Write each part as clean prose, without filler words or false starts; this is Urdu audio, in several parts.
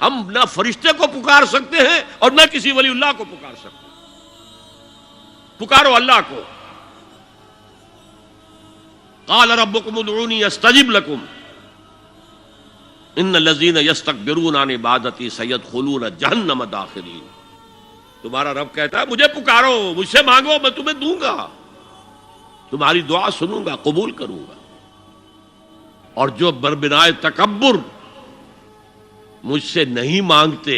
ہم نہ فرشتے کو پکار سکتے ہیں اور نہ کسی ولی اللہ کو پکار سکتے ہیں. پکارو اللہ کو. قال ربکم ادعونی استجب لکم ان الذین یستکبرون عن عبادتی سیدخلون جہنم داخرین. تمہارا رب کہتا ہے مجھے پکارو، مجھ سے مانگو، میں تمہیں دوں گا، تمہاری دعا سنوں گا، قبول کروں گا. اور جو بربنائے تکبر مجھ سے نہیں مانگتے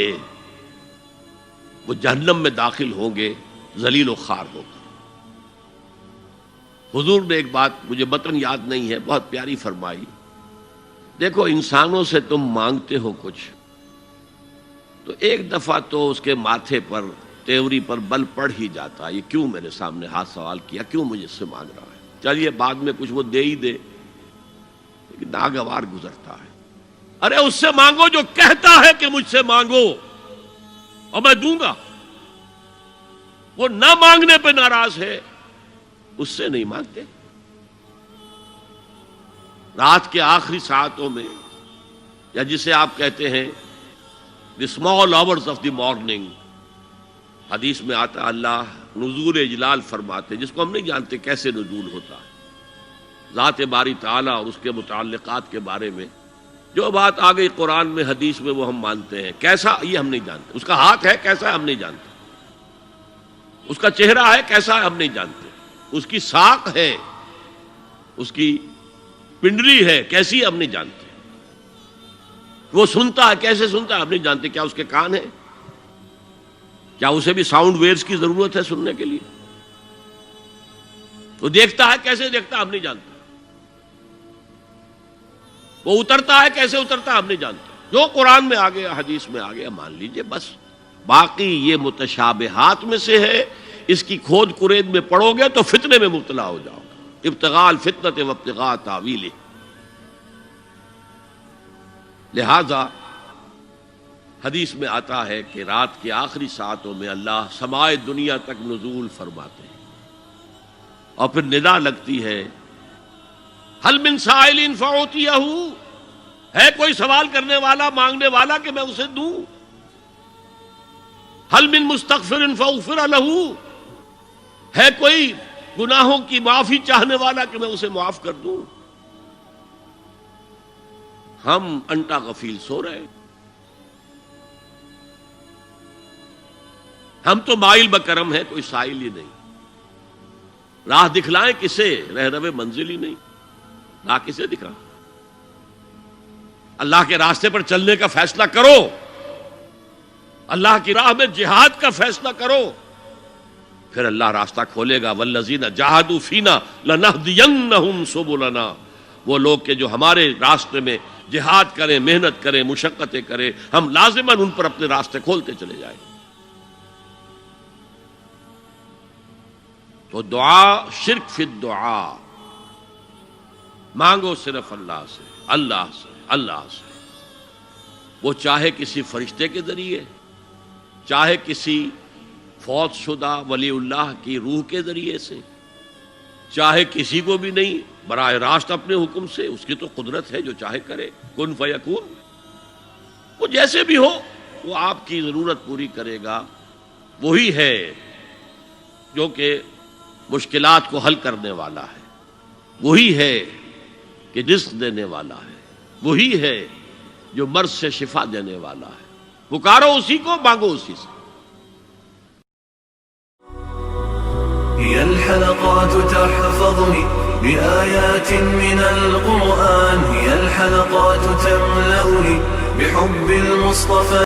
وہ جہنم میں داخل ہوں گے، ذلیل و خوار ہو کر. حضور نے ایک بات مجھے متن یاد نہیں ہے، بہت پیاری فرمائی. دیکھو انسانوں سے تم مانگتے ہو کچھ تو ایک دفعہ تو اس کے ماتھے پر تیوری پر بل پڑ ہی جاتا ہے، یہ کیوں میرے سامنے ہاتھ سوال کیا، کیوں مجھے اس سے مانگ رہا ہے. چلیے بعد میں کچھ وہ دے ہی دے، لیکن ناگوار گزرتا ہے. ارے اس سے مانگو جو کہتا ہے کہ مجھ سے مانگو اور میں دوں گا. وہ نہ مانگنے پہ ناراض ہے، اس سے نہیں مانگتے. رات کے آخری ساعتوں میں، یا جسے آپ کہتے ہیں the small hours of the morning, حدیث میں آتا اللہ نزول اجلال فرماتے، جس کو ہم نہیں جانتے کیسے نزول ہوتا ہے. ذات باری تعالیٰ اور اس کے متعلقات کے بارے میں جو بات آ گئی قرآن میں حدیث میں وہ ہم مانتے ہیں. کیسا یہ ہم نہیں جانتے. اس کا ہاتھ ہے کیسا ہے ہم نہیں جانتے. اس کا چہرہ ہے کیسا ہے ہم نہیں جانتے. اس کی ساق ہے، اس کی پنڈلی ہے کیسی ہم نہیں جانتے. وہ سنتا ہے کیسے سنتا ہے ہم نہیں جانتے. کیا اس کے کان ہیں؟ کیا اسے بھی ساؤنڈ ویوز کی ضرورت ہے سننے کے لیے؟ وہ دیکھتا ہے کیسے دیکھتا ہے ہم نہیں جانتے. وہ اترتا ہے کیسے اترتا ہے ہم نہیں جانتے. جو قرآن میں آ گیا حدیث میں آ گیا مان لیجئے بس. باقی یہ متشابہات میں سے ہے، اس کی کھود کرید میں پڑو گے تو فتنے میں مبتلا ہو جاؤ گے. ابتغاء الفتنۃ وابتغاء تاویلہ. لہذا حدیث میں آتا ہے کہ رات کے آخری ساعتوں میں اللہ سمائے دنیا تک نزول فرماتے ہیں اور پھر ندا لگتی ہے حل من سائل فاعطیہ، ہے کوئی سوال کرنے والا مانگنے والا کہ میں اسے دوں. حل من مستغفر فاغفر لہ، ہے کوئی گناہوں کی معافی چاہنے والا کہ میں اسے معاف کر دوں. ہم انٹا غفیل سو رہے، ہم تو مائل بکرم ہے، کوئی سائل ہی نہیں. راہ دکھلائیں کسے، رہنو منزل ہی نہیں. راہ کسے دکھائیں؟ اللہ کے راستے پر چلنے کا فیصلہ کرو، اللہ کی راہ میں جہاد کا فیصلہ کرو، پھر اللہ راستہ کھولے گا. والذین جاہدوا فینا لنہدینہم سبلنا. وہ لوگ کہ جو ہمارے راستے میں جہاد کریں، محنت کریں، مشقتیں کریں، ہم لازماً ان پر اپنے راستے کھولتے چلے جائیں. تو دعا شرک فی الدعا. مانگو صرف اللہ سے، اللہ سے، اللہ سے. وہ چاہے کسی فرشتے کے ذریعے، چاہے کسی فوت شدہ ولی اللہ کی روح کے ذریعے سے، چاہے کسی کو بھی نہیں، براہ راست اپنے حکم سے. اس کی تو قدرت ہے، جو چاہے کرے. کن فیکون. وہ جیسے بھی ہو وہ آپ کی ضرورت پوری کرے گا. وہی ہے جو کہ مشکلات کو حل کرنے والا ہے، وہی ہے کہ رزق دینے والا ہے، وہی ہے جو مرض سے شفا دینے والا ہے. پکارو اسی کو، مانگو اسی سے. هي الحلقات تحفظني بآيات من القرآن، هي الحلقات تملأني بحب المصطفى.